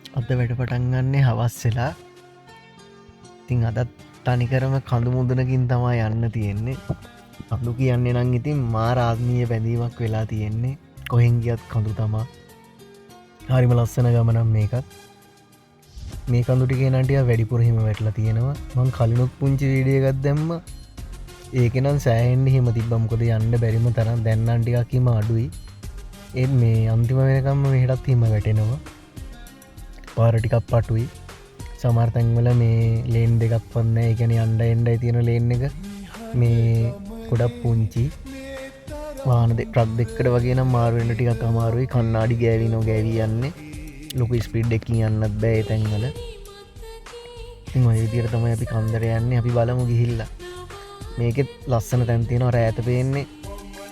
අද වැඩ පටන්ගන්නේ හවස්සලා. ඉතිං අදත් තනිකරම කඳු මුදනකින් තමා යන්න තියෙන්නේ. අඳු කියන්නේ නං ඉතින් මාරාත්මීය බැඳීමක් වෙලා තියෙන්නේ. කොහෙන් ගියත් කඳු තමා. හරිම ලස්සන ගමනම් මේකත්. මේ කඳුටිගේ නටිය වැඩිපුරහිම වැටලා තියෙනවා. මං කලිනුත් පුංචි වීඩියගත් දැම්ම. ඒකනම් සෑහෙන්ඩ හිම තිබ්බම්කොද යන්න බැරිම තරම් දැන්නන්ටිකක්කිම අඩුයි. ඒත් මේ අන්තිම වෙනකම්ම මෙහටත් හිම වැටෙනවා. පාරටිකක් පටුයි සමාර්තැන්වල මේ ලේන් දෙකක් පන්න එකන අන්ඩ එන්ඩයි තියෙන ලේන් එක මේ ගොඩක් පුංචි වාන ට්‍රක් දෙක්කට වගේ නම් මාරුවෙන්ට ටිකක් අමාරුයි කන්නාඩි ගෑවි නො ගැවී යන්නේ ලොකු ස්පිඩ් එකින් යන්නත් බෑ තැන්වල විදිර තමයි අපි කන්දර යන්නේ අපි බලමු ගිහිල්ල මේකෙත් ලස්සන තැන්තියනවා රෑත පේන්නේ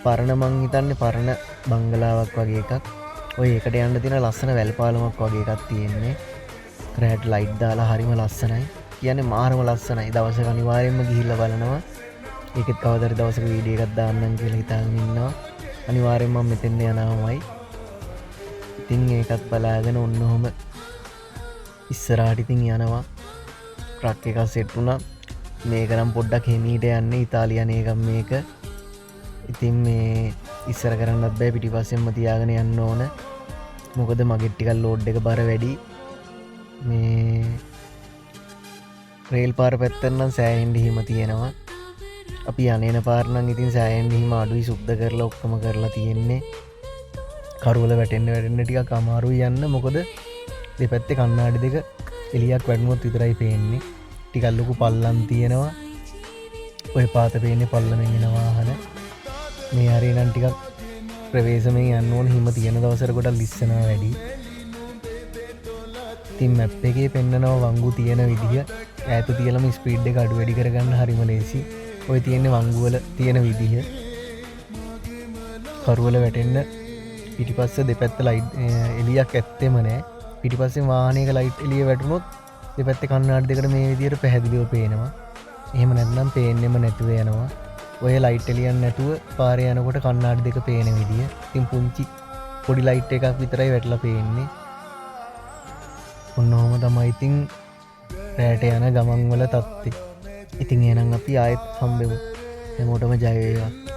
පරණ මං හිතන්නේ පරණ බංගලාවක් වගේ එකක් ඔය එකට යන්න තින ලස්සන වැල්පාලමක් වගේ එකක් තියෙන්නේ රෑට් ලයිට් දාලා හරිම ලස්සනයි කියන මාරම ලස්සනයි දවස අනිවාරයෙන්ම ගිහිල්ල බලනවා ඒකෙත් කවදර දවසක වීඩිය එකත් දාන්නන් කියලා හිතාගන්නවා අනිවාරයෙන්ම මෙතෙන්න යනවමයි ඉතින් ඒකත් බලාගෙන ඔන්න හොම ඉස්සරාටිතින් යනවා ට්‍රක් එකක් සෙට්ටුනා මේකනම් පොඩ්ඩක් හෙමීට යන්න ඉතාලියනයකම් මේක ඉතින් මේ ඉස්සර කරන්නත් බෑ පිටි පස්සෙන්ම තියාගෙන යන්න ඕන මොකද මගෙට්ටිකල් ලෝඩ් එක බර වැඩි මේ රේල් පාර පැත්තරනම් සෑහෙන්ඩ හිම තියෙනවා අපි අනේන පාරණන් ඉතින් සෑහෙන්ඩ හිම අඩුයි සුද්ද කරලා ඔක්කම කරලා තියෙන්නේ කරුවල වැටෙන්න්න වැටෙන්න්න ටික අමාරු යන්න මොකද දෙපැත්තේ කන්නාඩි දෙක එලියක් වැඩනුවොත් විතරයි පේන්නේ ටිකල්ලොකු පල්ලන් තියෙනවා ඔය පාත පේන්නේ පල්ලමෙන්ගෙනවාහන මේ හරිනන් ටිකක් ප්‍රවේශමෙන් යන්න ඕන හිම තියෙන දවසර කොට ලිස්සනවා වැඩි තින් මැප් එකේ පෙන්න්නනවා වංගු තියෙන විදිහ ඇත තියලම ස්පීඩ් එක අඩු වැඩි කරගන්න හරිම ලේසි ඔය තියෙන්නේ වංගුවල තියෙන විදිහ කරුවල වැටෙන්න පිටිපස්ස දෙපැත්ත ලයිට් එලියක් ඇත්තෙම නෑ පිටිපස්සේ වානයක ලයිට් එලිය වැටුණොත් දෙපැත්ත කන්නාඩ් දෙකට මේ විදියට පැහැදිලිව පේනවා එහෙම නැත්නම් පේන්නෙම නැතුව යනවා ඔය ලයිට් එලියන් නැතුව පාරය යනකොට කන්නාඩ් දෙක පේන විදිිය තින් පුංචි පොඩි ලයිට් එකක් විතරයි වැටලා පේන්නේ ඔන්න හොම තමයිඉතිං රෑට යන ගමන්වල තත්ති ඉතින් එනම් අපි ආයත් හම්බෙමු හැමෝටම ජයවේවා